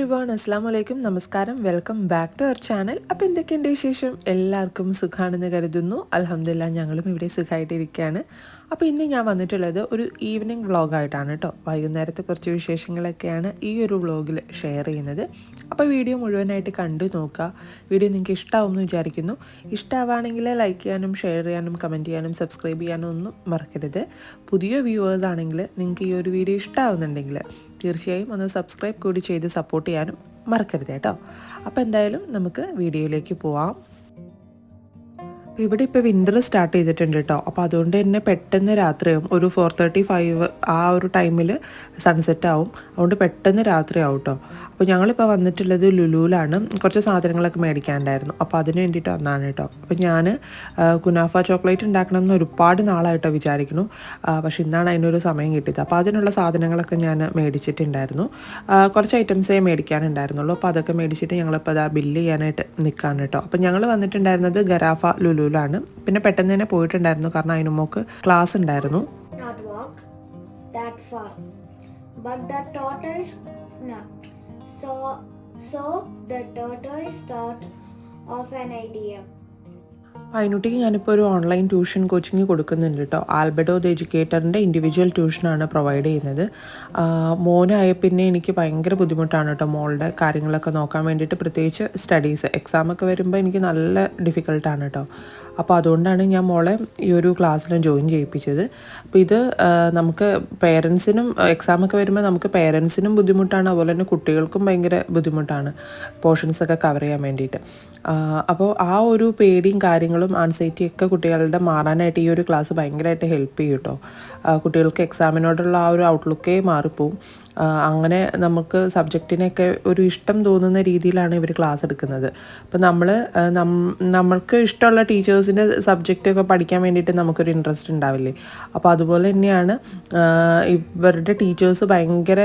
Everyone, അസ്സാം വലൈക്കും, നമസ്കാരം, welcome back to our channel. അപ്പോൾ എന്തൊക്കെയുണ്ട് വിശേഷം? എല്ലാവർക്കും സുഖമാണെന്ന് കരുതുന്നു. അൽഹംദുലില്ലാ, ഞങ്ങളും ഇവിടെ സുഖമായിട്ടിരിക്കുകയാണ്. അപ്പോൾ ഇന്ന് ഞാൻ വന്നിട്ടുള്ളത് ഒരു ഈവനിങ് വ്ളോഗായിട്ടാണ് കേട്ടോ. വൈകുന്നേരത്തെ കുറച്ച് വിശേഷങ്ങളൊക്കെയാണ് ഈ ഒരു വ്ളോഗിൽ ഷെയർ ചെയ്യുന്നത്. അപ്പോൾ വീഡിയോ മുഴുവനായിട്ട് കണ്ടു നോക്കുക. വീഡിയോ നിങ്ങൾക്ക് ഇഷ്ടമാവുമെന്ന് വിചാരിക്കുന്നു. ഇഷ്ടമാവുകയാണെങ്കിൽ ലൈക്ക് ചെയ്യാനും ഷെയർ ചെയ്യാനും കമൻറ്റ് ചെയ്യാനും സബ്സ്ക്രൈബ് ചെയ്യാനും ഒന്നും മറക്കരുത്. പുതിയ വ്യൂവേഴ്സ് ആണെങ്കിൽ നിങ്ങൾക്ക് ഈ ഒരു വീഡിയോ ഇഷ്ടമാവുന്നുണ്ടെങ്കിൽ തീർച്ചയായും ഒന്ന് സബ്സ്ക്രൈബ് കൂടി ചെയ്ത് സപ്പോർട്ട് ചെയ്യാനും മറക്കരുത് കേട്ടോ. അപ്പോൾ എന്തായാലും നമുക്ക് വീഡിയോയിലേക്ക് പോവാം. അപ്പോൾ ഇവിടെ ഇപ്പോൾ വിൻ്റർ സ്റ്റാർട്ട് ചെയ്തിട്ടുണ്ട് കേട്ടോ. അപ്പോൾ അതുകൊണ്ട് തന്നെ പെട്ടെന്ന് രാത്രിയാവും. ഒരു 4:35 ആ ഒരു ടൈമിൽ സൺസെറ്റ് ആവും. അതുകൊണ്ട് പെട്ടെന്ന് രാത്രിയാവും കേട്ടോ. അപ്പോൾ ഞങ്ങളിപ്പോൾ വന്നിട്ടുള്ളത് ലുലുവിലാണ്. കുറച്ച് സാധനങ്ങളൊക്കെ മേടിക്കാനുണ്ടായിരുന്നു. അപ്പോൾ അതിന് വേണ്ടിയിട്ട് വന്നതാണ് കേട്ടോ. അപ്പോൾ ഞാൻ കുനാഫ ചോക്ലേറ്റ് ഉണ്ടാക്കണം എന്ന് ഒരുപാട് നാളായിട്ടോ വിചാരിക്കുന്നു. പക്ഷെ ഇന്നാണ് അതിനൊരു സമയം കിട്ടിയത്. അപ്പോൾ അതിനുള്ള സാധനങ്ങളൊക്കെ ഞാൻ മേടിച്ചിട്ടുണ്ടായിരുന്നു. കുറച്ച് ഐറ്റംസേ മേടിക്കാനുണ്ടായിരുന്നുള്ളൂ. അപ്പോൾ അതൊക്കെ മേടിച്ചിട്ട് ഞങ്ങളിപ്പോൾ അതാ ബില്ല് ചെയ്യാനായിട്ട് നിൽക്കുകയാണ് കേട്ടോ. അപ്പോൾ ഞങ്ങൾ വന്നിട്ടുണ്ടായിരുന്നത് ഗറാഫ ലുലുവിലാണ്. പിന്നെ പെട്ടെന്ന് തന്നെ പോയിട്ടുണ്ടായിരുന്നു, കാരണം അതിന് മോക്ക് ക്ലാസ് ഉണ്ടായിരുന്നു. So the tortoise thought of an idea. അതിനുട്ടിക്ക് ഞാനിപ്പോൾ ഒരു ഓൺലൈൻ ട്യൂഷൻ കോച്ചിങ് കൊടുക്കുന്നുണ്ട് കേട്ടോ. ആൽബർട്ടോ ദ എഡ്യൂക്കേറ്ററിൻ്റെ ഇൻഡിവിജ്വൽ ട്യൂഷനാണ് പ്രൊവൈഡ് ചെയ്യുന്നത്. മോനായ പിന്നെ എനിക്ക് ഭയങ്കര ബുദ്ധിമുട്ടാണ് കേട്ടോ മോളുടെ കാര്യങ്ങളൊക്കെ നോക്കാൻ വേണ്ടിയിട്ട്. പ്രത്യേകിച്ച് സ്റ്റഡീസ്, എക്സാമൊക്കെ വരുമ്പോൾ എനിക്ക് നല്ല ഡിഫിക്കൽട്ടാണ് കേട്ടോ. അപ്പോൾ അതുകൊണ്ടാണ് ഞാൻ മോളെ ഈ ഒരു ക്ലാസ്സിലും ജോയിൻ ചെയ്യിപ്പിച്ചത്. അപ്പോൾ ഇത് നമുക്ക് പേരൻസിനും എക്സാമൊക്കെ വരുമ്പോൾ നമുക്ക് പേരൻസിനും ബുദ്ധിമുട്ടാണ്, അതുപോലെ തന്നെ കുട്ടികൾക്കും ഭയങ്കര ബുദ്ധിമുട്ടാണ് പോർഷൻസൊക്കെ കവർ ചെയ്യാൻ വേണ്ടിയിട്ട്. അപ്പോൾ ആ ഒരു പേടിയും കാര്യങ്ങളും ആൻസൈറ്റിയൊക്കെ കുട്ടികളുടെ മാറാനായിട്ട് ഈ ഒരു ക്ലാസ് ഭയങ്കരമായിട്ട് ഹെൽപ്പ് ചെയ്യും കേട്ടോ. കുട്ടികൾക്ക് എക്സാമിനോടുള്ള ആ ഒരു ഔട്ട്ലുക്കേ മാറിപ്പോവും. അങ്ങനെ നമുക്ക് സബ്ജക്റ്റിനെയൊക്കെ ഒരു ഇഷ്ടം തോന്നുന്ന രീതിയിലാണ് ഇവർ ക്ലാസ് എടുക്കുന്നത്. അപ്പോൾ നമ്മൾക്ക് ഇഷ്ടമുള്ള ടീച്ചേഴ്സിൻ്റെ സബ്ജക്റ്റൊക്കെ പഠിക്കാൻ വേണ്ടിയിട്ട് നമുക്കൊരു ഇൻട്രസ്റ്റ് ഉണ്ടാവില്ലേ. അപ്പോൾ അതുപോലെ തന്നെയാണ് ഇവരുടെ ടീച്ചേഴ്സ് ഭയങ്കര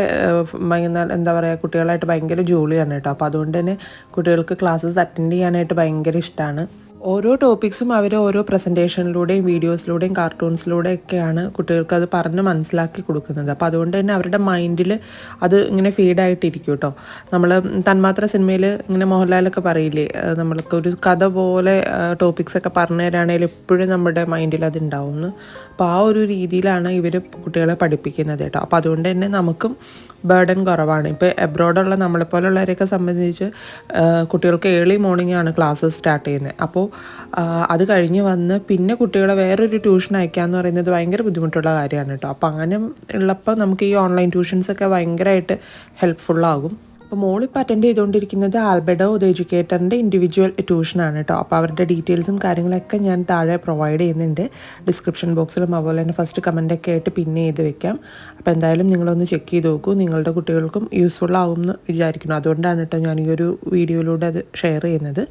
എന്താ പറയുക, കുട്ടികളായിട്ട് ഭയങ്കര ജോലിയാണ് കേട്ടോ. അപ്പോൾ അതുകൊണ്ട് തന്നെ കുട്ടികൾക്ക് ക്ലാസ്സസ് അറ്റൻഡ് ചെയ്യാനായിട്ട് ഭയങ്കര ഇഷ്ടമാണ്. ഓരോ ടോപ്പിക്സും അവർ ഓരോ പ്രസൻറ്റേഷനിലൂടെയും വീഡിയോസിലൂടെയും കാർട്ടൂൺസിലൂടെയൊക്കെയാണ് കുട്ടികൾക്ക് അത് പറഞ്ഞ് മനസ്സിലാക്കി കൊടുക്കുന്നത്. അപ്പോൾ അതുകൊണ്ട് തന്നെ അവരുടെ മൈൻഡിൽ അത് ഇങ്ങനെ ഫീഡായിട്ടിരിക്കും കേട്ടോ. നമ്മൾ തന്മാത്ര സിനിമയിൽ ഇങ്ങനെ മോഹൻലാലൊക്കെ പറയില്ലേ, നമ്മൾക്ക് ഒരു കഥ പോലെ ടോപ്പിക്സൊക്കെ പറഞ്ഞു തരാണെങ്കിൽ എപ്പോഴും നമ്മുടെ മൈൻഡിൽ അത് ഉണ്ടാവുമെന്ന്. അപ്പോൾ ആ ഒരു രീതിയിലാണ് ഇവർ കുട്ടികളെ പഠിപ്പിക്കുന്നത് കേട്ടോ. അപ്പോൾ അതുകൊണ്ട് തന്നെ നമുക്കും ബേർഡൻ കുറവാണ്. ഇപ്പോൾ എബ്രോഡുള്ള നമ്മളെപ്പോലുള്ളവരെയൊക്കെ സംബന്ധിച്ച് കുട്ടികൾക്ക് ഏർലി മോർണിംഗ് ആണ് ക്ലാസ്സസ് സ്റ്റാർട്ട് ചെയ്യുന്നത്. അപ്പോൾ അത് കഴിഞ്ഞ് വന്ന് പിന്നെ കുട്ടികളെ വേറൊരു ട്യൂഷൻ അയക്കാമെന്ന് പറയുന്നത് ഭയങ്കര ബുദ്ധിമുട്ടുള്ള കാര്യമാണ് കേട്ടോ. അപ്പോൾ അങ്ങനെ ഉള്ളപ്പോൾ നമുക്ക് ഈ ഓൺലൈൻ ട്യൂഷൻസൊക്കെ ഭയങ്കരമായിട്ട് ഹെൽപ്ഫുള്ളാകും. അപ്പോൾ മോളിപ്പോൾ അറ്റൻഡ് ചെയ്തുകൊണ്ടിരിക്കുന്നത് ആൽബർട്ടോ ദ എഡ്യൂക്കേറ്ററിൻ്റെ ഇൻഡിവിജ്വൽ ട്യൂഷനാണ് കേട്ടോ. അപ്പോൾ അവരുടെ ഡീറ്റെയിൽസും കാര്യങ്ങളൊക്കെ ഞാൻ താഴെ പ്രൊവൈഡ് ചെയ്യുന്നുണ്ട് ഡിസ്ക്രിപ്ഷൻ ബോക്സിലും. അതുപോലെ തന്നെ ഫസ്റ്റ് കമൻറ്റൊക്കെ ആയിട്ട് പിന്നെ ചെയ്ത് വെക്കാം. അപ്പോൾ എന്തായാലും നിങ്ങളൊന്ന് ചെക്ക് ചെയ്ത് നോക്കൂ. നിങ്ങളുടെ കുട്ടികൾക്കും യൂസ്ഫുൾ ആകുമെന്ന് വിചാരിക്കുന്നു. അതുകൊണ്ടാണ് കേട്ടോ ഞാൻ ഈ ഒരു വീഡിയോയിലൂടെ അത് ഷെയർ ചെയ്യുന്നത്.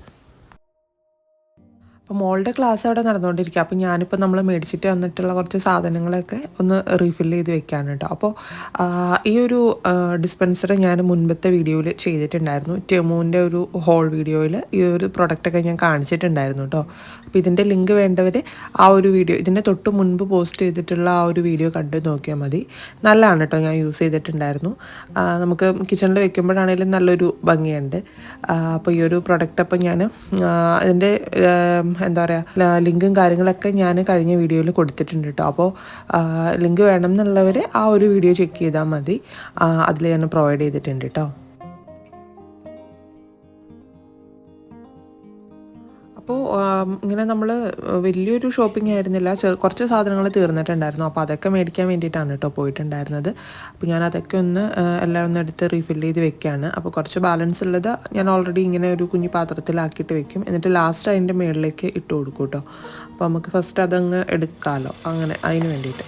അപ്പോൾ മോളുടെ ക്ലാസ് അവിടെ നടന്നുകൊണ്ടിരിക്കുക. അപ്പോൾ ഞാനിപ്പോൾ നമ്മൾ മേടിച്ചിട്ട് വന്നിട്ടുള്ള കുറച്ച് സാധനങ്ങളൊക്കെ ഒന്ന് റീഫിൽ ചെയ്ത് വെക്കുകയാണ് കേട്ടോ. അപ്പോൾ ഈ ഒരു ഡിസ്പെൻസർ ഞാൻ മുൻപത്തെ വീഡിയോയിൽ ചെയ്തിട്ടുണ്ടായിരുന്നു. ടെമുവിൻ്റെ ഒരു ഹോൾ വീഡിയോയിൽ ഈ ഒരു പ്രൊഡക്റ്റൊക്കെ ഞാൻ കാണിച്ചിട്ടുണ്ടായിരുന്നു കേട്ടോ. അപ്പോൾ ഇതിൻ്റെ ലിങ്ക് വേണ്ടവർ ആ ഒരു വീഡിയോ, ഇതിൻ്റെ തൊട്ട് മുൻപ് പോസ്റ്റ് ചെയ്തിട്ടുള്ള ആ ഒരു വീഡിയോ കണ്ട് നോക്കിയാൽ മതി. നല്ലതാണ് കേട്ടോ, ഞാൻ യൂസ് ചെയ്തിട്ടുണ്ടായിരുന്നു. നമുക്ക് കിച്ചണിൽ വെക്കുമ്പോഴാണെങ്കിലും നല്ലൊരു ഭംഗിയുണ്ട്. അപ്പോൾ ഈ ഒരു പ്രൊഡക്റ്റ് അപ്പോൾ ഞാൻ ഇതിൻ്റെ എന്താ പറയുക ലിങ്കും കാര്യങ്ങളൊക്കെ ഞാൻ കഴിഞ്ഞ വീഡിയോയിൽ കൊടുത്തിട്ടുണ്ട് കേട്ടോ. അപ്പോൾ ലിങ്ക് വേണം എന്നുള്ളവർ ആ ഒരു വീഡിയോ ചെക്ക് ചെയ്താൽ മതി. അതിൽ ഞാൻ പ്രൊവൈഡ് ചെയ്തിട്ടുണ്ട് കേട്ടോ. അപ്പോൾ ഇങ്ങനെ നമ്മൾ വലിയൊരു ഷോപ്പിംഗ് ആയിരുന്നില്ല, കുറച്ച് സാധനങ്ങൾ തീർന്നിട്ടുണ്ടായിരുന്നു. അപ്പോൾ അതൊക്കെ മേടിക്കാൻ വേണ്ടിയിട്ടാണ് കേട്ടോ പോയിട്ടുണ്ടായിരുന്നത്. അപ്പോൾ ഞാൻ അതൊക്കെ എല്ലാം ഒന്ന് എടുത്ത് റീഫിൽ ചെയ്ത് വെക്കുകയാണ്. അപ്പോൾ കുറച്ച് ബാലൻസ് ഉള്ളത് ഞാൻ ഓൾറെഡി ഇങ്ങനെ ഒരു കുഞ്ഞു പാത്രത്തിലാക്കിയിട്ട് വെക്കും. എന്നിട്ട് ലാസ്റ്റ് അതിൻ്റെ മുകളിലേക്ക് ഇട്ട് കൊടുക്കും കേട്ടോ. അപ്പോൾ നമുക്ക് ഫസ്റ്റ് അതങ്ങ് എടുക്കാമല്ലോ, അങ്ങനെ അതിന് വേണ്ടിയിട്ട്.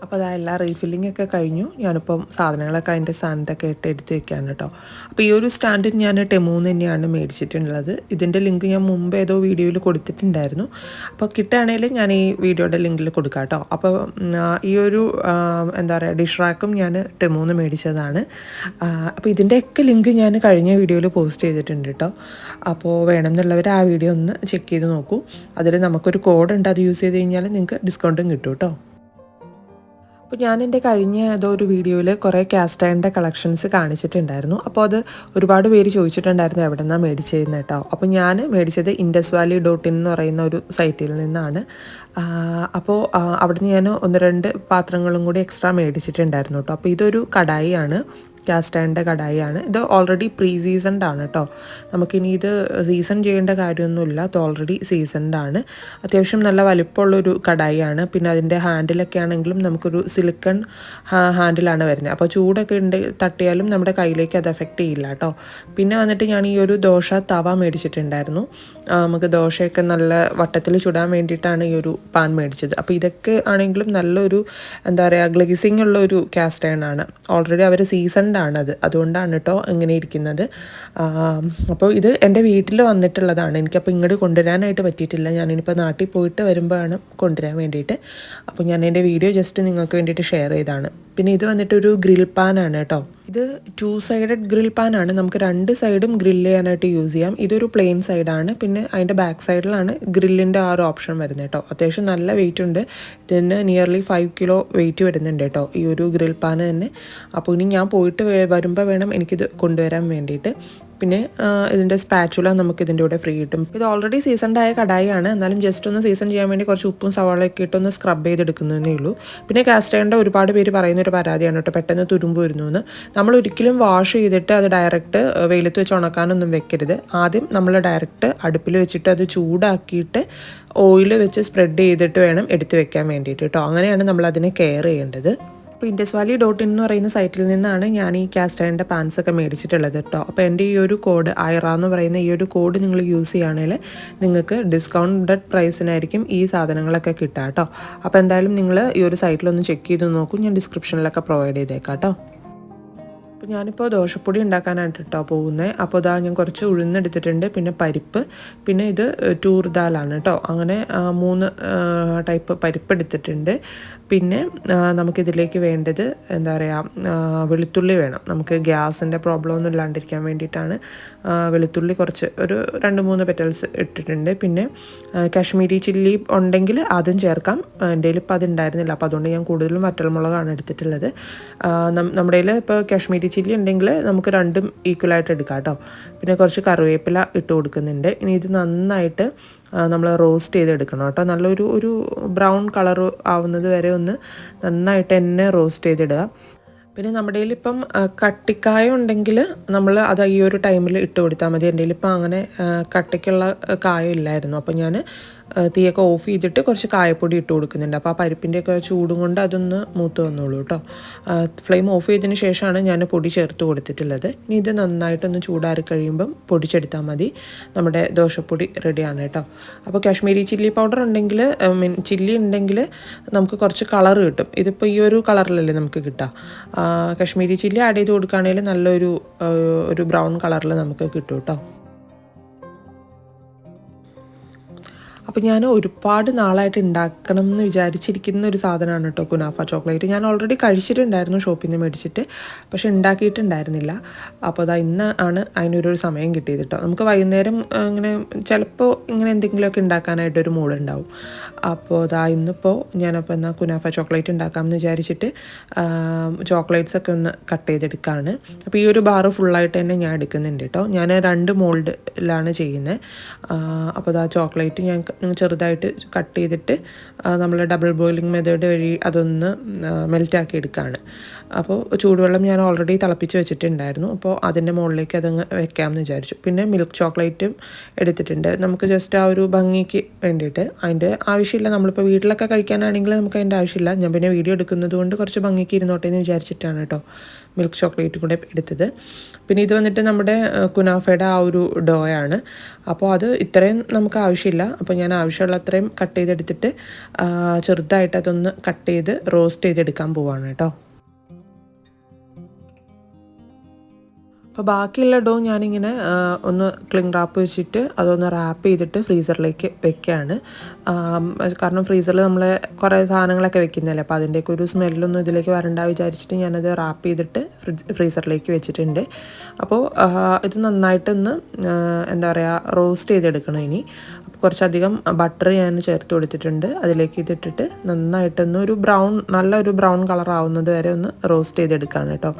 അപ്പോൾ അതാ എല്ലാ റീഫില്ലിംഗ് ഒക്കെ കഴിഞ്ഞു. ഞാനിപ്പം സാധനങ്ങളൊക്കെ അതിൻ്റെ സ്ഥാനത്തൊക്കെ എടുത്ത് വെക്കുകയാണ് കേട്ടോ. അപ്പോൾ ഈ ഒരു സ്റ്റാൻഡ് ഞാൻ ടെമൂന്ന് തന്നെയാണ് മേടിച്ചിട്ടുള്ളത്. ഇതിൻ്റെ ലിങ്ക് ഞാൻ മുമ്പ് ഏതോ വീഡിയോയിൽ കൊടുത്തിട്ടുണ്ടായിരുന്നു. അപ്പോൾ കിട്ടുകയാണെങ്കിൽ ഞാൻ ഈ വീഡിയോയുടെ ലിങ്കിൽ കൊടുക്കാം കേട്ടോ. അപ്പോൾ ഈ ഒരു എന്താ പറയുക ഡിഷ് റാക്കും ഞാൻ ടെമൂന്ന് മേടിച്ചതാണ്. അപ്പോൾ ഇതിൻ്റെയൊക്കെ ലിങ്ക് ഞാൻ കഴിഞ്ഞ വീഡിയോയിൽ പോസ്റ്റ് ചെയ്തിട്ടുണ്ട് കേട്ടോ. അപ്പോൾ വേണമെന്നുള്ളവർ ആ വീഡിയോ ഒന്ന് ചെക്ക് ചെയ്ത് നോക്കൂ. അതിൽ നമുക്കൊരു കോഡ് ഉണ്ട്, അത് യൂസ് ചെയ്ത് കഴിഞ്ഞാൽ നിങ്ങൾക്ക് ഡിസ്കൗണ്ടും കിട്ടും കേട്ടോ. അപ്പോൾ ഞാൻ എൻ്റെ കഴിഞ്ഞ ഏതോ ഒരു വീഡിയോയിൽ കുറേ കാസ്റ്റ് അയണിൻ്റെ കളക്ഷൻസ് കാണിച്ചിട്ടുണ്ടായിരുന്നു. അപ്പോൾ അത് ഒരുപാട് പേര് ചോദിച്ചിട്ടുണ്ടായിരുന്നു എവിടെ നിന്നാണ് മേടിച്ചതെന്ന് കേട്ടോ. അപ്പോൾ ഞാൻ മേടിച്ചത് IndusValley.in എന്ന് പറയുന്ന ഒരു സൈറ്റിൽ നിന്നാണ്. അപ്പോൾ അവിടുന്ന് ഞാൻ 1-2 പാത്രങ്ങളും കൂടി എക്സ്ട്രാ മേടിച്ചിട്ടുണ്ടായിരുന്നു കേട്ടോ. അപ്പോൾ ഇതൊരു കടായിയാണ്, കാസ്റ്റ് അയണിൻ്റെ കടായിയാണ്. ഇത് ഓൾറെഡി പ്രീ സീസൺഡ് ആണ് കേട്ടോ. നമുക്കിനി ഇത് സീസൺ ചെയ്യേണ്ട കാര്യമൊന്നുമില്ല, ഇത് ഓൾറെഡി സീസൺഡ് ആണ്. അത്യാവശ്യം നല്ല വലിപ്പമുള്ളൊരു കടായിയാണ്. പിന്നെ അതിൻ്റെ ഹാൻഡിലൊക്കെ ആണെങ്കിലും നമുക്കൊരു സിലിക്കൺ ഹാൻഡിലാണ് വരുന്നത്. അപ്പോൾ ചൂടൊക്കെ തട്ടിയാലും നമ്മുടെ കയ്യിലേക്ക് അത് എഫക്റ്റ് ചെയ്യില്ല കേട്ടോ. പിന്നെ വന്നിട്ട് ഞാൻ ഈ ഒരു ദോശ തവ മേടിച്ചിട്ടുണ്ടായിരുന്നു. നമുക്ക് ദോശയൊക്കെ നല്ല വട്ടത്തിൽ ചുടാൻ വേണ്ടിയിട്ടാണ് ഈ ഒരു പാൻ മേടിച്ചത്. അപ്പോൾ ഇതൊക്കെ ആണെങ്കിലും നല്ലൊരു എന്താ പറയുക ഗ്ലേസിങ് ഉള്ള ഒരു കാസ്റ്റ് അയൺ ആണ്. ഓൾറെഡി അവർ സീസൺ ആണത്, അതുകൊണ്ടാണ് കേട്ടോ ഇങ്ങനെ ഇരിക്കുന്നത്. അപ്പോൾ ഇത് എൻ്റെ വീട്ടിൽ വന്നിട്ടുള്ളതാണ്. എനിക്കപ്പോൾ ഇങ്ങോട്ട് കൊണ്ടുവരാനായിട്ട് പറ്റിയിട്ടില്ല. ഞാനിപ്പോൾ നാട്ടിൽ പോയിട്ട് വരുമ്പോഴാണ് കൊണ്ടുവരാൻ വേണ്ടിയിട്ട്. അപ്പോൾ ഞാൻ എൻ്റെ വീഡിയോ ജസ്റ്റ് നിങ്ങൾക്ക് വേണ്ടിയിട്ട് ഷെയർ ചെയ്തതാണ്. പിന്നെ ഇത് വന്നിട്ടൊരു ഗ്രിൽ പാനാണ് കേട്ടോ. ഇത് 2 സൈഡഡ് ഗ്രിൽ പാനാണ്. നമുക്ക് 2 സൈഡും ഗ്രില്ല് ചെയ്യാനായിട്ട് യൂസ് ചെയ്യാം. ഇതൊരു പ്ലെയിൻ സൈഡാണ്. പിന്നെ അതിൻ്റെ ബാക്ക് സൈഡിലാണ് ഗ്രില്ലിൻ്റെ ആ ഒരു ഓപ്ഷൻ വരുന്നത് കേട്ടോ. അത്യാവശ്യം നല്ല വെയിറ്റ് ഉണ്ട്. ഇതിന് നിയർലി 5 കിലോ വെയിറ്റ് വരുന്നുണ്ട് കേട്ടോ ഈ ഒരു ഗ്രിൽ പാന് തന്നെ. അപ്പോൾ ഇനി ഞാൻ പോയിട്ട് വരുമ്പോൾ വേണം എനിക്കിത് കൊണ്ടുവരാൻ വേണ്ടിയിട്ട്. പിന്നെ ഇതിൻ്റെ സ്പാച്ചുല നമുക്ക് ഇതിൻ്റെ കൂടെ ഫ്രീ കിട്ടും. ഇത് ഓൾറെഡി സീസൺഡ് ആയ കടായിയാണ്, എന്നാലും ജസ്റ്റ് ഒന്ന് സീസൺ ചെയ്യാൻ വേണ്ടി കുറച്ച് ഉപ്പും സവാളയൊക്കെ ഇട്ടൊന്ന് സ്ക്രബ് ചെയ്തെടുക്കുന്നതേ ഉള്ളൂ. പിന്നെ കാസ്റ്റ് അയണിൻ്റെ ഒരുപാട് പേര് പറയുന്നൊരു പരാതിയാണ് കേട്ടോ, പെട്ടെന്ന് തുരുമ്പ് വരുന്നു എന്ന്. നമ്മൾ ഒരിക്കലും വാഷ് ചെയ്തിട്ട് അത് ഡയറക്റ്റ് വെയിലത്ത് വെച്ച് ഉണക്കാനൊന്നും വെക്കരുത്. ആദ്യം നമ്മൾ ഡയറക്റ്റ് അടുപ്പിൽ വെച്ചിട്ട് അത് ചൂടാക്കിയിട്ട് ഓയിൽ വെച്ച് സ്പ്രെഡ് ചെയ്തിട്ട് വേണം എടുത്ത് വെക്കാൻ വേണ്ടിയിട്ട് കേട്ടോ. അങ്ങനെയാണ് നമ്മൾ അതിനെ കെയർ ചെയ്യേണ്ടത്. അപ്പോൾ IndusValley.in എന്ന് പറയുന്ന സൈറ്റിൽ നിന്നാണ് ഞാൻ ഈ കാസ്റ്റ് അയണിൻ്റെ പാൻസൊക്കെ മേടിച്ചിട്ടുള്ളത് കേട്ടോ. അപ്പോൾ എൻ്റെ ഈ ഒരു കോഡ് ഐറ എന്ന് പറയുന്ന ഈ ഒരു കോഡ് നിങ്ങൾ യൂസ് ചെയ്യുകയാണെങ്കിൽ നിങ്ങൾക്ക് ഡിസ്കൗണ്ടഡ് പ്രൈസിനായിരിക്കും ഈ സാധനങ്ങളൊക്കെ കിട്ടുക കേട്ടോ. അപ്പോൾ എന്തായാലും നിങ്ങൾ ഈ ഒരു സൈറ്റിലൊന്ന് ചെക്ക് ചെയ്ത് നോക്കൂ. ഞാൻ ഡിസ്ക്രിപ്ഷനിലൊക്കെ പ്രൊവൈഡ് ചെയ്തേക്കാം കേട്ടോ. അപ്പോൾ ഞാനിപ്പോൾ ദോശപ്പൊടി ഉണ്ടാക്കാനായിട്ട് കേട്ടോ പോകുന്നത്. അപ്പോൾ ഇതാ ഞാൻ കുറച്ച് ഉഴുന്നെടുത്തിട്ടുണ്ട്, പിന്നെ പരിപ്പ്, പിന്നെ ഇത് ടൂർ ദാലാണ് കേട്ടോ. അങ്ങനെ 3 ടൈപ്പ് പരിപ്പ് എടുത്തിട്ടുണ്ട്. പിന്നെ നമുക്കിതിലേക്ക് വേണ്ടത് എന്താ പറയുക വെളുത്തുള്ളി വേണം. നമുക്ക് ഗ്യാസിൻ്റെ പ്രോബ്ലം ഒന്നും ഇല്ലാണ്ടിരിക്കാൻ വേണ്ടിയിട്ടാണ് വെളുത്തുള്ളി കുറച്ച് ഒരു 2-3 പെറ്റൽസ് ഇട്ടിട്ടുണ്ട്. പിന്നെ കാശ്മീരി ചില്ലി ഉണ്ടെങ്കിൽ അതും ചേർക്കാം. എൻ്റെ കയ്യിൽ ഇപ്പോൾ അതുണ്ടായിരുന്നില്ല, അപ്പോൾ അതുകൊണ്ട് ഞാൻ കൂടുതലും വറ്റൽമുളകാണ് എടുത്തിട്ടുള്ളത്. നമ്മുടെ കയ്യിൽ ഇപ്പോൾ കാശ്മീരി ചില്ലി ഉണ്ടെങ്കിൽ നമുക്ക് രണ്ടും ഈക്വലായിട്ട് എടുക്കാം കേട്ടോ. പിന്നെ കുറച്ച് കറിവേപ്പില ഇട്ട് കൊടുക്കുന്നുണ്ട്. ഇനി ഇത് നന്നായിട്ട് നമ്മൾ റോസ്റ്റ് ചെയ്തെടുക്കണം കേട്ടോ. നല്ലൊരു ബ്രൗൺ കളർ ആവുന്നത് വരെ ഒന്ന് നന്നായിട്ട് തന്നെ റോസ്റ്റ് ചെയ്തിടുക. പിന്നെ നമ്മുടെ കയ്യിലിപ്പം കട്ടിക്കായ ഉണ്ടെങ്കിൽ നമ്മൾ അത് ഈ ഒരു ടൈമിൽ ഇട്ട് കൊടുത്താൽ മതി. എൻ്റെ കയ്യിലിപ്പം അങ്ങനെ കട്ടിക്കുള്ള കായ ഇല്ലായിരുന്നു. അപ്പോൾ ഞാൻ തീയൊക്കെ ഓഫ് ചെയ്തിട്ട് കുറച്ച് കായപ്പൊടി ഇട്ട് കൊടുക്കുന്നുണ്ട്. അപ്പോൾ ആ പരിപ്പിൻ്റെയൊക്കെ ചൂടും കൊണ്ട് അതൊന്ന് മൂത്ത് വന്നോളൂ കേട്ടോ. ഫ്ലെയിം ഓഫ് ചെയ്തതിന് ശേഷമാണ് ഞാൻ പൊടി ചേർത്ത് കൊടുത്തിട്ടുള്ളത്. ഇനി ഇത് നന്നായിട്ടൊന്ന് ചൂടാറി കഴിയുമ്പം പൊടിച്ചെടുത്താൽ മതി. നമ്മുടെ ദോശപ്പൊടി റെഡിയാണ് കേട്ടോ. അപ്പോൾ കാശ്മീരി ചില്ലി പൗഡർ ഉണ്ടെങ്കിൽ ചില്ലി ഉണ്ടെങ്കിൽ നമുക്ക് കുറച്ച് കളർ കിട്ടും. ഇതിപ്പോൾ ഈ ഒരു കളറിലല്ലേ നമുക്ക് കിട്ടുക. കാശ്മീരി ചില്ലി ആഡ് ചെയ്ത് കൊടുക്കുകയാണെങ്കിൽ നല്ലൊരു ബ്രൗൺ കളറിൽ നമുക്ക് കിട്ടും കേട്ടോ. അപ്പോൾ ഞാൻ ഒരുപാട് നാളായിട്ട് ഉണ്ടാക്കണം എന്ന് വിചാരിച്ചിരിക്കുന്ന ഒരു സാധനമാണ് കേട്ടോ കുനാഫ ചോക്ലേറ്റ്. ഞാൻ ഓൾറെഡി കഴിച്ചിട്ടുണ്ടായിരുന്നു ഷോപ്പിൽ നിന്ന് മേടിച്ചിട്ട്, പക്ഷെ ഉണ്ടാക്കിയിട്ടുണ്ടായിരുന്നില്ല. അപ്പോൾ അതാ ഇന്ന് ആണ് അതിനൊരു സമയം കിട്ടിയത് കേട്ടോ. നമുക്ക് വൈകുന്നേരം ഇങ്ങനെ ചിലപ്പോൾ ഇങ്ങനെ എന്തെങ്കിലുമൊക്കെ ഉണ്ടാക്കാനായിട്ടൊരു മൂടുണ്ടാവും. അപ്പോൾ അതാ ഇന്നിപ്പോൾ ഞാനപ്പോൾ എന്നാൽ കുനാഫ ചോക്ലേറ്റ് ഉണ്ടാക്കാമെന്ന് വിചാരിച്ചിട്ട് ചോക്ലേറ്റ്സൊക്കെ ഒന്ന് കട്ട് ചെയ്തെടുക്കുകയാണ്. അപ്പോൾ ഈ ഒരു ബാറ് ഫുള്ളായിട്ട് തന്നെ ഞാൻ എടുക്കുന്നുണ്ട് കേട്ടോ. ഞാൻ 2 മോൾഡിലാണ് ചെയ്യുന്നത്. അപ്പോൾ അതാ ചോക്ലേറ്റ് ഞാൻ ചെറുതായിട്ട് കട്ട് ചെയ്തിട്ട് നമ്മൾ ഡബിൾ ബോയിലിംഗ് മെത്തേഡ് വഴി അതൊന്ന് മെൽറ്റാക്കി എടുക്കുകയാണ്. അപ്പോൾ ചൂടുവെള്ളം ഞാൻ ഓൾറെഡി തിളപ്പിച്ച് വെച്ചിട്ടുണ്ടായിരുന്നു. അപ്പോൾ അതിൻ്റെ മുകളിലേക്ക് അതങ്ങ് വെക്കാമെന്ന് വിചാരിച്ചു. പിന്നെ മിൽക്ക് ചോക്ലേറ്റും എടുത്തിട്ടുണ്ട്. നമുക്ക് ജസ്റ്റ് ആ ഒരു ഭംഗിക്ക് വേണ്ടിയിട്ട്. അതിൻ്റെ ആവശ്യമില്ല, നമ്മളിപ്പോൾ വീട്ടിലൊക്കെ കഴിക്കാനാണെങ്കിൽ നമുക്ക് അതിൻ്റെ ആവശ്യമില്ല. ഞാൻ പിന്നെ വീഡിയോ എടുക്കുന്നത് കൊണ്ട് കുറച്ച് ഭംഗിക്ക് ഇരുന്നോട്ടെ എന്ന് വിചാരിച്ചിട്ടാണ് കേട്ടോ മിൽക്ക് ചോക്ലേറ്റ് കൂടെ എടുത്തത്. പിന്നെ ഇത് വന്നിട്ട് നമ്മുടെ കുനാഫയുടെ ആ ഒരു ഡോയാണ്. അപ്പോൾ അത് ഇത്രയും നമുക്ക് ആവശ്യമില്ല. അപ്പോൾ ഞാൻ ആവശ്യമുള്ള അത്രയും കട്ട് ചെയ്തെടുത്തിട്ട് ചെറുതായിട്ട് അതൊന്ന് കട്ട് ചെയ്ത് റോസ്റ്റ് ചെയ്തെടുക്കാൻ പോവാണ് കേട്ടോ. അപ്പോൾ ബാക്കിയുള്ള ഡോ ഞാനിങ്ങനെ ഒന്ന് ക്ലിംഗ് റാപ്പ് വെച്ചിട്ട് അതൊന്ന് റാപ്പ് ചെയ്തിട്ട് ഫ്രീസറിലേക്ക് വെക്കുകയാണ്. കാരണം ഫ്രീസറിൽ നമ്മൾ കുറേ സാധനങ്ങളൊക്കെ വെക്കുന്നതല്ലേ, അപ്പോൾ അതിൻ്റെയൊക്കെ ഒരു സ്മെല്ലൊന്നും ഇതിലേക്ക് വരണ്ട വിചാരിച്ചിട്ട് ഞാനത് റാപ്പ് ചെയ്തിട്ട് ഫ്രീസറിലേക്ക് വെച്ചിട്ടുണ്ട്. അപ്പോൾ ഇത് നന്നായിട്ടൊന്ന് എന്താ പറയുക റോസ്റ്റ് ചെയ്തെടുക്കണം ഇനി. അപ്പോൾ കുറച്ചധികം ബട്ടർ ഞാൻ ചേർത്ത് കൊടുത്തിട്ടുണ്ട്. അതിലേക്ക് ഇതിട്ടിട്ട് നന്നായിട്ടൊന്ന് ഒരു നല്ലൊരു ബ്രൗൺ കളർ ആവുന്നത് വരെ ഒന്ന് റോസ്റ്റ് ചെയ്തെടുക്കുകയാണ് കേട്ടോ.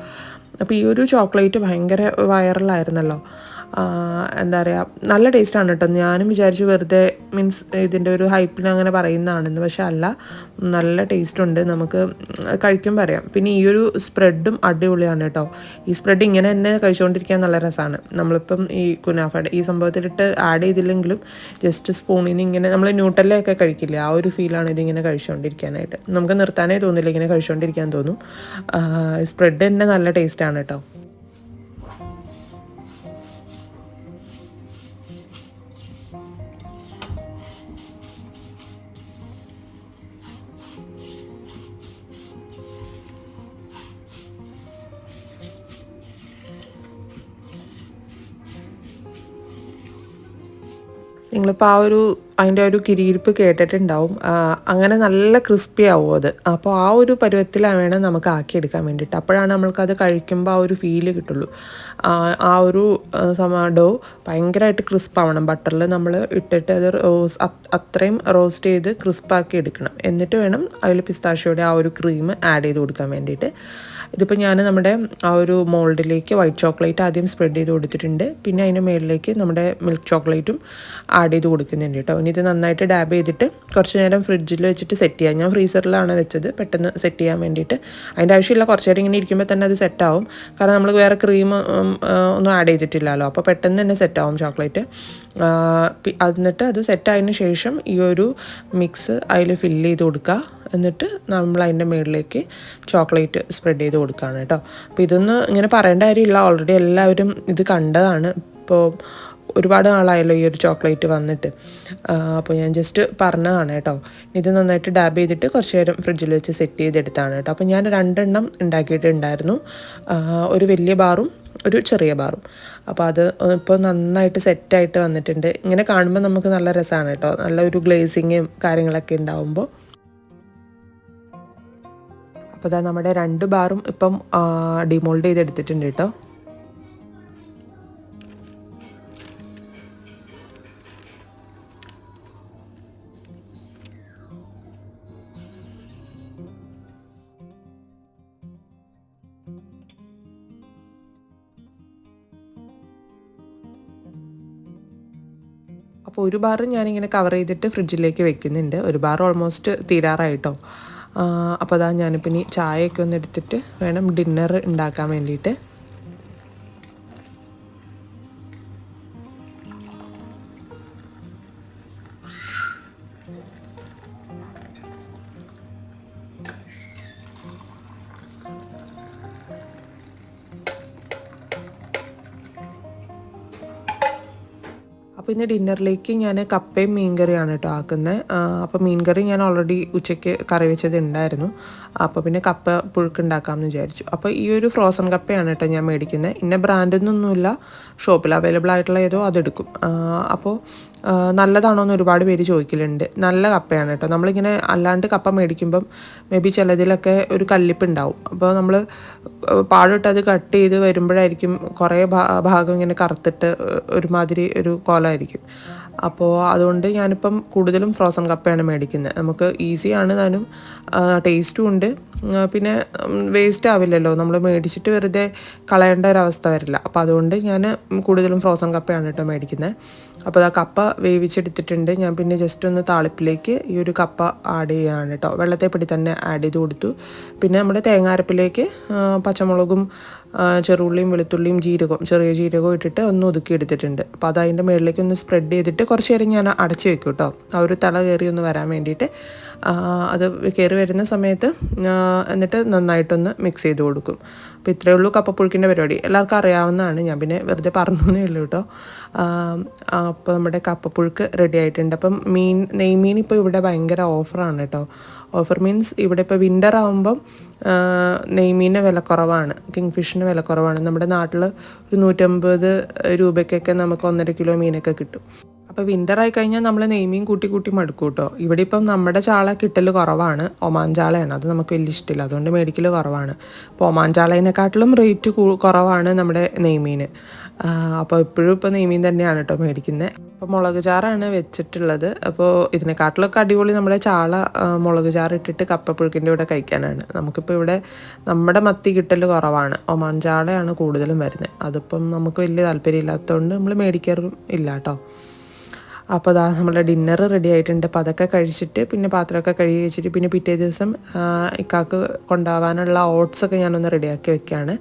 അപ്പോൾ ഈ ഒരു ചോക്ലേറ്റ് ഭയങ്കര വൈറലായിരുന്നല്ലോ. എന്താ പറയുക, നല്ല ടേസ്റ്റാണ് കേട്ടോ. ഞാനും വിചാരിച്ചു വെറുതെ മീൻസ് ഇതിൻ്റെ ഒരു ഹൈപ്പിന് അങ്ങനെ പറയുന്നതാണെന്ന്, പക്ഷെ അല്ല, നല്ല ടേസ്റ്റുണ്ട്. നമുക്ക് കഴിക്കുമ്പോൾ അറിയാം. പിന്നെ ഈ ഒരു സ്പ്രെഡും അടിപൊളിയാണ് കേട്ടോ. ഈ സ്പ്രെഡ് ഇങ്ങനെ തന്നെ കഴിച്ചുകൊണ്ടിരിക്കാൻ നല്ല രസമാണ്. നമ്മളിപ്പം ഈ കുനാഫയുടെ ഈ സംഭവത്തിലിട്ട് ആഡ് ചെയ്തില്ലെങ്കിലും ജസ്റ്റ് സ്പൂണിൽ നിന്ന് ഇങ്ങനെ നമ്മൾ ന്യൂട്ടല്ലയൊക്കെ കഴിക്കില്ലേ, ആ ഒരു ഫീലാണ് ഇതിങ്ങനെ കഴിച്ചുകൊണ്ടിരിക്കാനായിട്ട്. നമുക്ക് നിർത്താനേ തോന്നില്ല, ഇങ്ങനെ കഴിച്ചുകൊണ്ടിരിക്കാൻ തോന്നും. സ്പ്രെഡ് തന്നെ നല്ല ടേസ്റ്റാണ് കേട്ടോ. നിങ്ങളിപ്പോൾ അതിൻ്റെ ഒരു കിരിയിരിപ്പ് കേട്ടിട്ടുണ്ടാവും. അങ്ങനെ നല്ല ക്രിസ്പി ആവും അത്. അപ്പോൾ ആ ഒരു പരുവത്തിലാണ് വേണം നമുക്ക് ആക്കിയെടുക്കാൻ വേണ്ടിയിട്ട്. അപ്പോഴാണ് നമ്മൾക്കത് കഴിക്കുമ്പോൾ ആ ഒരു ഫീല് കിട്ടുള്ളൂ. ആ ഒരു ഡോ ഭയങ്കരമായിട്ട് ക്രിസ്പാവണം. ബട്ടറിൽ നമ്മൾ ഇട്ടിട്ട് അത് അത്രയും റോസ്റ്റ് ചെയ്ത് ക്രിസ്പാക്കി എടുക്കണം. എന്നിട്ട് വേണം അതിൽ പിസ്താഷ്യോയുടെ ആ ഒരു ക്രീം ആഡ് ചെയ്ത് കൊടുക്കാൻ വേണ്ടിയിട്ട്. ഇതിപ്പോൾ ഞാൻ നമ്മുടെ ആ ഒരു മോൾഡിലേക്ക് വൈറ്റ് ചോക്ലേറ്റ് ആദ്യം സ്പ്രെഡ് ചെയ്ത് കൊടുത്തിട്ടുണ്ട്. പിന്നെ അതിൻ്റെ മുകളിലേക്ക് നമ്മുടെ മിൽക്ക് ചോക്ലേറ്റും ആഡ് ചെയ്ത് കൊടുക്കുന്നുണ്ട് കേട്ടോ. ഇനി ഇത് നന്നായിട്ട് ഡാബ് ചെയ്തിട്ട് കുറച്ച് നേരം ഫ്രിഡ്ജിൽ വെച്ചിട്ട് സെറ്റ് ചെയ്യാം. ഞാൻ ഫ്രീസറിലാണ് വെച്ചത് പെട്ടെന്ന് സെറ്റ് ചെയ്യാൻ വേണ്ടിയിട്ട്. അതിൻ്റെ ആവശ്യമില്ല, കുറച്ച് നേരം ഇങ്ങനെ ഇരിക്കുമ്പോൾ തന്നെ അത് സെറ്റാവും. കാരണം നമ്മൾ വേറെ ക്രീം ഒന്നും ആഡ് ചെയ്തിട്ടില്ലല്ലോ, അപ്പോൾ പെട്ടെന്ന് തന്നെ സെറ്റാവും ചോക്ലേറ്റ്. എന്നിട്ട് അത് സെറ്റായതിന് ശേഷം ഈ ഒരു മിക്സ് അതിൽ ഫില്ല് ചെയ്ത് കൊടുക്കുക. എന്നിട്ട് നമ്മൾ അതിൻ്റെ മുകളിലേക്ക് ചോക്ലേറ്റ് സ്പ്രെഡ് ചെയ്ത് കൊടുക്കുകയാണ് കേട്ടോ. അപ്പോൾ ഇതൊന്നും ഇങ്ങനെ പറയേണ്ട കാര്യമില്ല, ഓൾറെഡി എല്ലാവരും ഇത് കണ്ടതാണ്. ഇപ്പോൾ ഒരുപാട് നാളായല്ലോ ഈ ഒരു ചോക്ലേറ്റ് വന്നിട്ട്. അപ്പോൾ ഞാൻ ജസ്റ്റ് പറഞ്ഞതാണ് കേട്ടോ. ഇത് നന്നായിട്ട് ഡാബ് ചെയ്തിട്ട് കുറച്ച് നേരം ഫ്രിഡ്ജിൽ വെച്ച് സെറ്റ് ചെയ്തെടുത്താണ് കേട്ടോ. അപ്പോൾ ഞാൻ 2 എണ്ണം ഉണ്ടാക്കിയിട്ടുണ്ടായിരുന്നു, ഒരു വലിയ ബാറും ഒരു ചെറിയ ബാറും. അപ്പോൾ അത് ഇപ്പോൾ നന്നായിട്ട് സെറ്റായിട്ട് വന്നിട്ടുണ്ട്. ഇങ്ങനെ കാണുമ്പോൾ നമുക്ക് നല്ല രസമാണ് കേട്ടോ, നല്ല ഒരു ഗ്ലേസിങ്ങും കാര്യങ്ങളൊക്കെ ഉണ്ടാവുമ്പോൾ. അപ്പോൾ അതാ നമ്മുടെ 2 ബാറും ഇപ്പം ഡിമോൾഡ് ചെയ്തെടുത്തിട്ടുണ്ട് കേട്ടോ. അപ്പോൾ ഒരു ബാർ ഞാനിങ്ങനെ കവർ ചെയ്തിട്ട് ഫ്രിഡ്ജിലേക്ക് വെക്കുന്നുണ്ട്. ഒരു ബാർ ഓൾമോസ്റ്റ് തീരാറായിട്ടോ. അപ്പോൾ അതാ ഞാനിപ്പോൾ ഇനി ചായയൊക്കെ ഒന്ന് എടുത്തിട്ട് വേണം ഡിന്നർ ഉണ്ടാക്കാൻ വേണ്ടിയിട്ട്. അപ്പോൾ ഇന്ന് ഡിന്നറിലേക്ക് ഞാൻ കപ്പയും മീൻകറിയാണ് കേട്ടോ ആക്കുന്നത്. അപ്പോൾ മീൻകറി ഞാൻ ഓൾറെഡി ഉച്ചയ്ക്ക് കറി വെച്ചത് ഉണ്ടായിരുന്നു. അപ്പോൾ പിന്നെ കപ്പ പുഴുക്കുണ്ടാക്കാമെന്ന് വിചാരിച്ചു. അപ്പോൾ ഈ ഒരു ഫ്രോസൺ കപ്പയാണ് കേട്ടോ ഞാൻ മേടിക്കുന്നത്. ഇന്ന ബ്രാൻഡൊന്നുമില്ല, ഷോപ്പിൽ അവൈലബിൾ ആയിട്ടുള്ള ഏതോ അതെടുക്കും. അപ്പോൾ നല്ലതാണോ എന്ന് ഒരുപാട് പേര് ചോദിക്കലുണ്ട്. നല്ല കപ്പയാണ് കേട്ടോ. നമ്മളിങ്ങനെ അല്ലാണ്ട് കപ്പ മേടിക്കുമ്പം മേ ബി ചിലതിലൊക്കെ ഒരു കല്ലിപ്പ് ഉണ്ടാവും. അപ്പോൾ നമ്മൾ പാടിട്ട് അത് കട്ട് ചെയ്ത് വരുമ്പോഴായിരിക്കും കുറേ ഭാഗം ഇങ്ങനെ കറുത്തിട്ട് ഒരുമാതിരി ഒരു കോലമായിരിക്കും. അപ്പോൾ അതുകൊണ്ട് ഞാനിപ്പം കൂടുതലും ഫ്രോസൺ കപ്പയാണ് മേടിക്കുന്നത്. നമുക്ക് ഈസിയാണ് താനും, ടേസ്റ്റും ഉണ്ട്. പിന്നെ വേസ്റ്റ് ആവില്ലല്ലോ, നമ്മൾ മേടിച്ചിട്ട് വെറുതെ കളയേണ്ട ഒരവസ്ഥ വരില്ല. അപ്പോൾ അതുകൊണ്ട് ഞാൻ കൂടുതലും ഫ്രോസൺ കപ്പയാണ് കേട്ടോ മേടിക്കുന്നത്. അപ്പോൾ ആ കപ്പ വേവിച്ചെടുത്തിട്ടുണ്ട്. ഞാൻ പിന്നെ ജസ്റ്റ് ഒന്ന് താളിപ്പിലേക്ക് ഈ ഒരു കപ്പ ആഡ് ചെയ്യുകയാണ് കേട്ടോ. വെള്ളത്തെപ്പടി തന്നെ ആഡ് ചെയ്ത് കൊടുത്തു. പിന്നെ നമ്മുടെ തേങ്ങാരപ്പിലേക്ക് പച്ചമുളകും ചെറുള്ളിയും വെളുത്തുള്ളിയും ചെറിയ ജീരകവും ഇട്ടിട്ട് ഒന്ന് ഒതുക്കി എടുത്തിട്ടുണ്ട്. അപ്പോൾ അത് അതിൻ്റെ മുകളിലേക്ക് ഒന്ന് സ്പ്രെഡ് ചെയ്തിട്ട് എന്നിട്ട് കുറച്ച് നേരം ഞാൻ അടച്ച് വെക്കും കേട്ടോ, ആ ഒരു തള കയറി ഒന്ന് വരാൻ വേണ്ടിയിട്ട്. അത് കയറി വരുന്ന സമയത്ത് എന്നിട്ട് നന്നായിട്ടൊന്ന് മിക്സ് ചെയ്ത് കൊടുക്കും. അപ്പോൾ ഇത്രയേ ഉള്ളൂ കപ്പപ്പുഴുക്കിൻ്റെ പരിപാടി. എല്ലാവർക്കും അറിയാവുന്നതാണ്, ഞാൻ പിന്നെ വെറുതെ പറഞ്ഞേ ഉള്ളൂ കേട്ടോ. അപ്പോൾ നമ്മുടെ കപ്പപ്പുഴുക്ക് റെഡി ആയിട്ടുണ്ട്. അപ്പം നെയ്മീൻ ഇപ്പോൾ ഇവിടെ ഭയങ്കര ഓഫറാണ് കേട്ടോ. ഓഫർ മീൻസ് ഇവിടെ ഇപ്പോൾ വിൻ്റർ ആകുമ്പം നെയ്മീൻ്റെ വില കുറവാണ്, കിങ് ഫിഷിന് വില കുറവാണ്. നമ്മുടെ നാട്ടിൽ ഒരു 150 രൂപയ്ക്കൊക്കെ നമുക്ക് 1.5 കിലോ മീനൊക്കെ കിട്ടും. അപ്പോൾ വിൻ്റർ ആയി കഴിഞ്ഞാൽ നമ്മൾ നെയ്മീൻ കൂട്ടി മടുക്കും കേട്ടോ. ഇവിടെ ഇപ്പം നമ്മുടെ ചാള കിട്ടൽ കുറവാണ്, ഒമാൻ ചാളയാണ്, അത് നമുക്ക് വലിയ ഇഷ്ടമില്ല, അതുകൊണ്ട് മേടിക്കൽ കുറവാണ്. അപ്പോൾ ഒമാൻ ചാളേനെക്കാട്ടിലും റേറ്റ് കുറവാണ് നമ്മുടെ നെയ്മീൻ. അപ്പോൾ ഇപ്പോഴും ഇപ്പോൾ നെയ്മീൻ തന്നെയാണ് കേട്ടോ മേടിക്കുന്നത്. അപ്പോൾ മുളക് ചാറാണ് വെച്ചിട്ടുള്ളത്. അപ്പോൾ ഇതിനെക്കാട്ടിലൊക്കെ അടിപൊളി നമ്മുടെ ചാള മുളക് ചാറ് ഇട്ടിട്ട് കപ്പപ്പുഴുക്കിൻ്റെ കൂടെ കഴിക്കാനാണ്. നമുക്കിപ്പോൾ ഇവിടെ നമ്മുടെ മത്തി കിട്ടൽ കുറവാണ്, ഒമാൻ ചാളയാണ് കൂടുതലും വരുന്നത്. അതിപ്പം നമുക്ക് വലിയ താല്പര്യമില്ലാത്തതുകൊണ്ട് നമ്മൾ മേടിക്കാറും ഇല്ല കേട്ടോ. അപ്പോൾ അതാ നമ്മുടെ ഡിന്നർ റെഡി ആയിട്ടുണ്ട്. അപ്പോൾ അതൊക്കെ കഴിച്ചിട്ട് പിന്നെ പാത്രമൊക്കെ കഴുകി വെച്ചിട്ട് പിന്നെ പിറ്റേ ദിവസം ഇക്കാക്ക് കൊണ്ടുപോകാനുള്ള ഓട്സൊക്കെ ഞാനൊന്ന് റെഡിയാക്കി വെക്കുകയാണ്.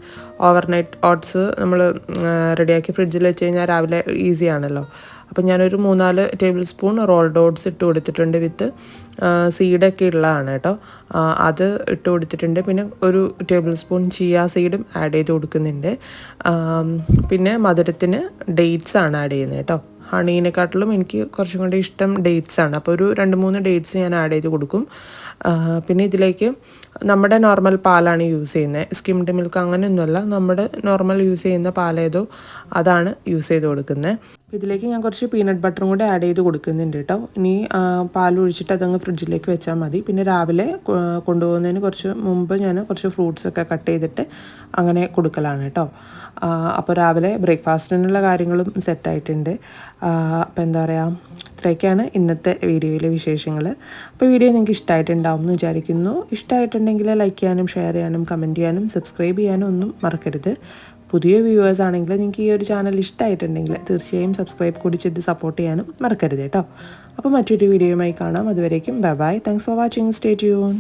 ഓവർനൈറ്റ് ഓട്സ് നമ്മൾ റെഡിയാക്കി ഫ്രിഡ്ജിൽ വെച്ച് കഴിഞ്ഞാൽ രാവിലെ ഈസി ആണല്ലോ. അപ്പോൾ ഞാനൊരു 3-4 ടേബിൾ സ്പൂൺ റോൾഡ് ഓട്സ് ഇട്ട് കൊടുത്തിട്ടുണ്ട്, വിത്ത് സീഡൊക്കെ ഉള്ളതാണ് കേട്ടോ. അത് ഇട്ട് കൊടുത്തിട്ടുണ്ട്. പിന്നെ ഒരു ടേബിൾ സ്പൂൺ ചിയ സീഡും ആഡ് ചെയ്ത് കൊടുക്കുന്നുണ്ട്. പിന്നെ മധുരത്തിന് ഡേറ്റ്സ് ആണ് ആഡ് ചെയ്യുന്നത് കേട്ടോ. ഹണീനെക്കാട്ടിലും എനിക്ക് കുറച്ചും കൂടി ഇഷ്ടം ഡേറ്റ്സ് ആണ്. അപ്പോൾ ഒരു 2-3 ഡേറ്റ്സ് ഞാൻ ആഡ് ചെയ്ത് കൊടുക്കും. പിന്നെ ഇതിലേക്ക് നമ്മുടെ നോർമൽ പാലാണ് യൂസ് ചെയ്യുന്നത്, സ്കിംഡ് മിൽക്ക് അങ്ങനെയൊന്നുമല്ല, നമ്മുടെ നോർമൽ യൂസ് ചെയ്യുന്ന പാലേതോ അതാണ് യൂസ് ചെയ്ത് കൊടുക്കുന്നത്. ഇതിലേക്ക് ഞാൻ കുറച്ച് പീനട്ട് ബട്ടറും കൂടെ ആഡ് ചെയ്ത് കൊടുക്കുന്നുണ്ട് കേട്ടോ. ഇനി പാൽ ഒഴിച്ചിട്ട് അതങ്ങ് ഫ്രിഡ്ജിലേക്ക് വെച്ചാൽ മതി. പിന്നെ രാവിലെ കൊണ്ടുപോകുന്നതിന് കുറച്ച് മുമ്പ് ഞാൻ കുറച്ച് ഫ്രൂട്ട്സൊക്കെ കട്ട് ചെയ്തിട്ട് അങ്ങനെ കൊടുക്കലാണ് കേട്ടോ. അപ്പോൾ രാവിലെ ബ്രേക്ക്ഫാസ്റ്റിനുള്ള കാര്യങ്ങളും സെറ്റായിട്ടുണ്ട്. അപ്പോൾ എന്താ പറയുക, ഇത്രയൊക്കെയാണ് ഇന്നത്തെ വീഡിയോയിലെ വിശേഷങ്ങൾ. അപ്പോൾ വീഡിയോ നിങ്ങൾക്ക് ഇഷ്ടമായിട്ടുണ്ടാവും എന്ന് വിചാരിക്കുന്നു. ഇഷ്ടമായിട്ടുണ്ടെങ്കിൽ ലൈക്ക് ചെയ്യാനും ഷെയർ ചെയ്യാനും കമൻറ്റ് ചെയ്യാനും സബ്സ്ക്രൈബ് ചെയ്യാനും ഒന്നും മറക്കരുത്. പുതിയ വ്യൂവേഴ്സ് ആണെങ്കിൽ നിങ്ങൾക്ക് ഈ ഒരു ചാനൽ ഇഷ്ടമായിട്ടുണ്ടെങ്കിൽ തീർച്ചയായും സബ്സ്ക്രൈബ് കൂടി ചെയ്ത് സപ്പോർട്ട് ചെയ്യാനും മറക്കരുത് കേട്ടോ. അപ്പോൾ മറ്റൊരു വീഡിയോയുമായി കാണാം. അതുവരേക്കും bye bye. Thanks for watching. Stay tune.